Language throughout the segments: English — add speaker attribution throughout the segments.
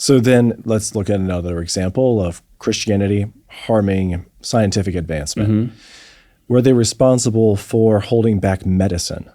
Speaker 1: So then let's look at another example of Christianity harming scientific advancement.
Speaker 2: Mm-hmm.
Speaker 1: Were they responsible for holding back medicine?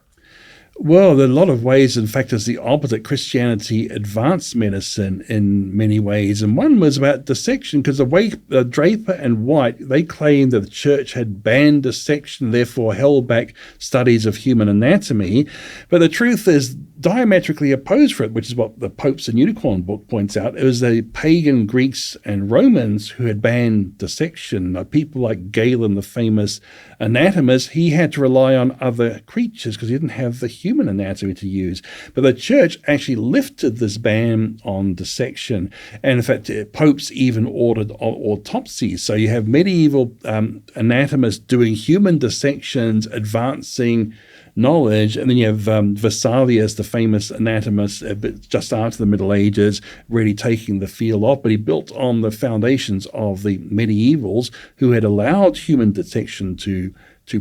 Speaker 2: Well, there are a lot of ways. In fact, it's the opposite. Christianity advanced medicine in many ways. And one was about dissection, because the way Draper and White, they claimed that the church had banned dissection, therefore held back studies of human anatomy. But the truth is diametrically opposed for it, which is what the Popes and Unicorn book points out. It was the pagan Greeks and Romans who had banned dissection. People like Galen, the famous anatomist, he had to rely on other creatures because he didn't have the human anatomy to use. But the church actually lifted this ban on dissection. And in fact, popes even ordered autopsies. So you have medieval anatomists doing human dissections, advancing knowledge, and then you have Vesalius, the famous anatomist, just after the Middle Ages, really taking the field off. But he built on the foundations of the medievals who had allowed human dissection to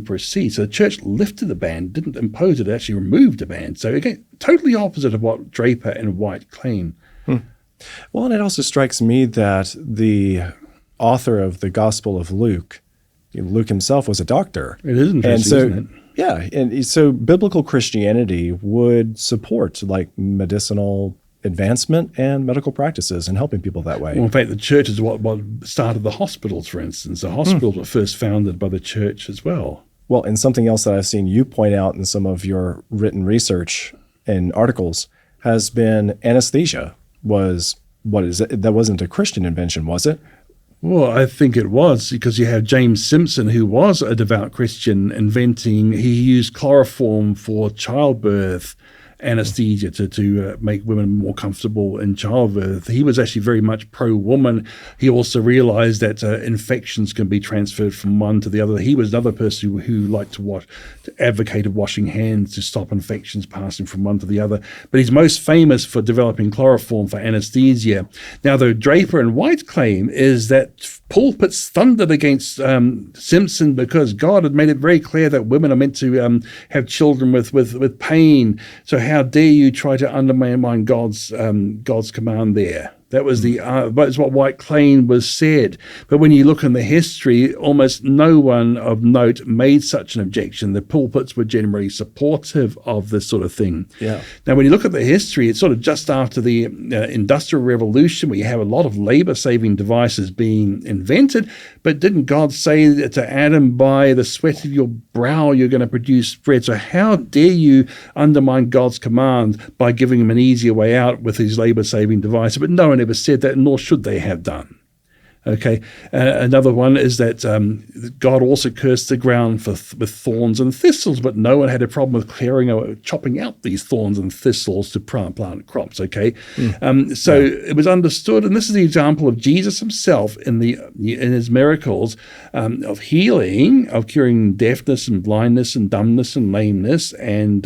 Speaker 2: proceed. So the church lifted the ban, didn't impose it, actually removed the ban. So again, totally opposite of what Draper and White claim.
Speaker 1: Well, and it also strikes me that the author of the Gospel of Luke himself was a doctor.
Speaker 2: It is interesting, isn't it?
Speaker 1: Yeah, and so biblical Christianity would support like medicinal advancement and medical practices and helping people that way.
Speaker 2: Well, in fact, the church is what started the hospitals, for instance. The hospitals were first founded by the church as well.
Speaker 1: Well, and something else that I've seen you point out in some of your written research and articles has been anesthesia was, what is it? That wasn't a Christian invention, was it?
Speaker 2: Well, I think it was, because you have James Simpson, who was a devout Christian, he used chloroform for childbirth anesthesia to make women more comfortable in childbirth. He was actually very much pro-woman. He also realized that infections can be transferred from one to the other. He was another person who liked to advocated washing hands to stop infections passing from one to the other. But he's most famous for developing chloroform for anesthesia. Now, the Draper and White claim is that pulpits thundered against Simpson because God had made it very clear that women are meant to have children with pain. So how dare you try to undermine God's command there? That was that's what White claimed was said. But when you look in the history, almost no one of note made such an objection. The pulpits were generally supportive of this sort of thing.
Speaker 1: Yeah.
Speaker 2: Now, when you look at the history, it's sort of just after the Industrial Revolution, where you have a lot of labor-saving devices being invented. But didn't God say to Adam, by the sweat of your brow, you're going to produce bread? So how dare you undermine God's command by giving him an easier way out with these labor-saving devices? But no one ever said that, nor should they have done. Okay. Another one is that God also cursed the ground with thorns and thistles, but no one had a problem with clearing or chopping out these thorns and thistles to plant crops. Okay. It was understood, and this is the example of Jesus himself in his miracles of healing, of curing deafness and blindness and dumbness and lameness and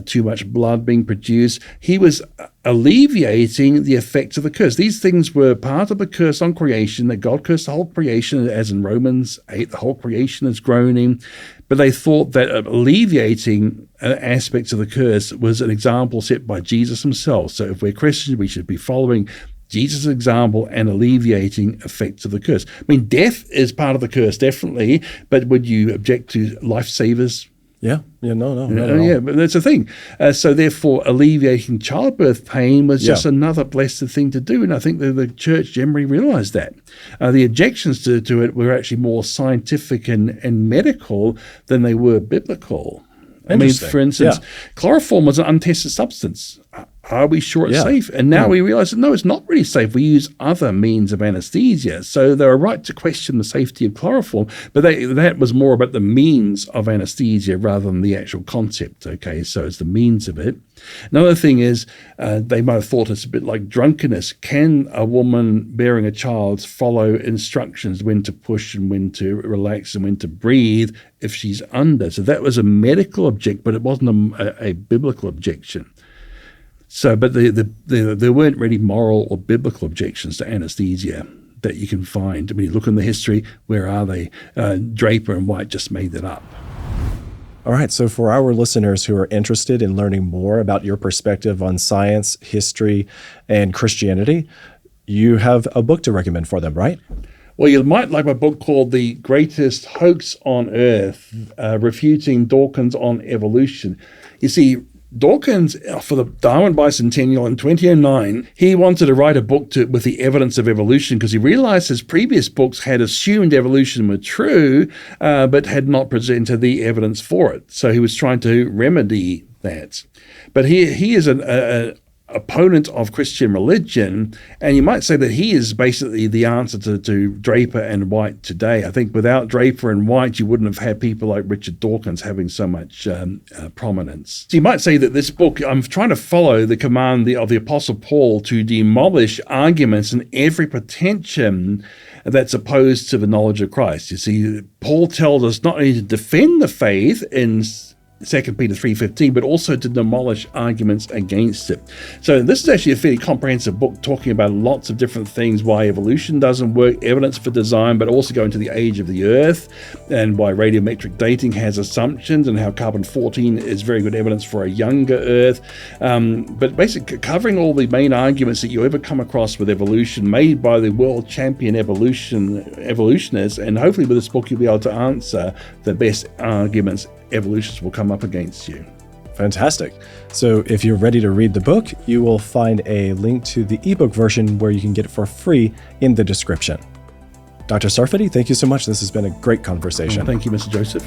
Speaker 2: too much blood being produced. He was alleviating the effects of the curse. These things were part of the curse on creation, that God cursed the whole creation, as in Romans 8, the whole creation is groaning. But they thought that alleviating aspects of the curse was an example set by Jesus himself. So if we're Christians, we should be following Jesus' example and alleviating effects of the curse. I mean, death is part of the curse, definitely, but would you object to lifesavers?
Speaker 1: No.
Speaker 2: Yeah, but that's the thing. So therefore, alleviating childbirth pain was just another blessed thing to do, and I think the church generally realized that. The objections to it were actually more scientific and medical than they were biblical. I mean, for instance, chloroform was an untested substance. Are we sure it's safe? And now we realize that no, it's not really safe. We use other means of anesthesia. So they were right to question the safety of chloroform, but that was more about the means of anesthesia rather than the actual concept. Okay, so it's the means of it. Another thing is they might have thought it's a bit like drunkenness. Can a woman bearing a child follow instructions when to push and when to relax and when to breathe if she's under? So that was a medical object, but it wasn't a biblical objection. So, but there weren't really moral or biblical objections to anesthesia that you can find. When you look in the history, where are they? Draper and White just made that up.
Speaker 1: All right. So for our listeners who are interested in learning more about your perspective on science, history, and Christianity, you have a book to recommend for them, right?
Speaker 2: Well, you might like my book called The Greatest Hoax on Earth, Refuting Dawkins on Evolution. You see, Dawkins, for the Darwin Bicentennial in 2009, he wanted to write a book with the evidence of evolution because he realized his previous books had assumed evolution were true, but had not presented the evidence for it. So he was trying to remedy that. But he is an opponent of Christian religion, and you might say that he is basically the answer to Draper and White today. I think without Draper and White, you wouldn't have had people like Richard Dawkins having so much prominence. So you might say that this book, I'm trying to follow the command of the Apostle Paul to demolish arguments and every pretension that's opposed to the knowledge of Christ. You see, Paul tells us not only to defend the faith in 2 Peter 3:15, but also to demolish arguments against it. So this is actually a fairly comprehensive book talking about lots of different things, why evolution doesn't work, evidence for design, but also going to the age of the Earth, and why radiometric dating has assumptions, and how carbon-14 is very good evidence for a younger Earth. But basically covering all the main arguments that you ever come across with evolution made by the world champion evolutionists, and hopefully with this book you'll be able to answer the best arguments evolutionists will come up against you.
Speaker 1: Fantastic. So if you're ready to read the book, you will find a link to the ebook version where you can get it for free in the description. Dr. Sarfati, thank you so much. This has been a great conversation.
Speaker 2: Thank you, Mr. Joseph.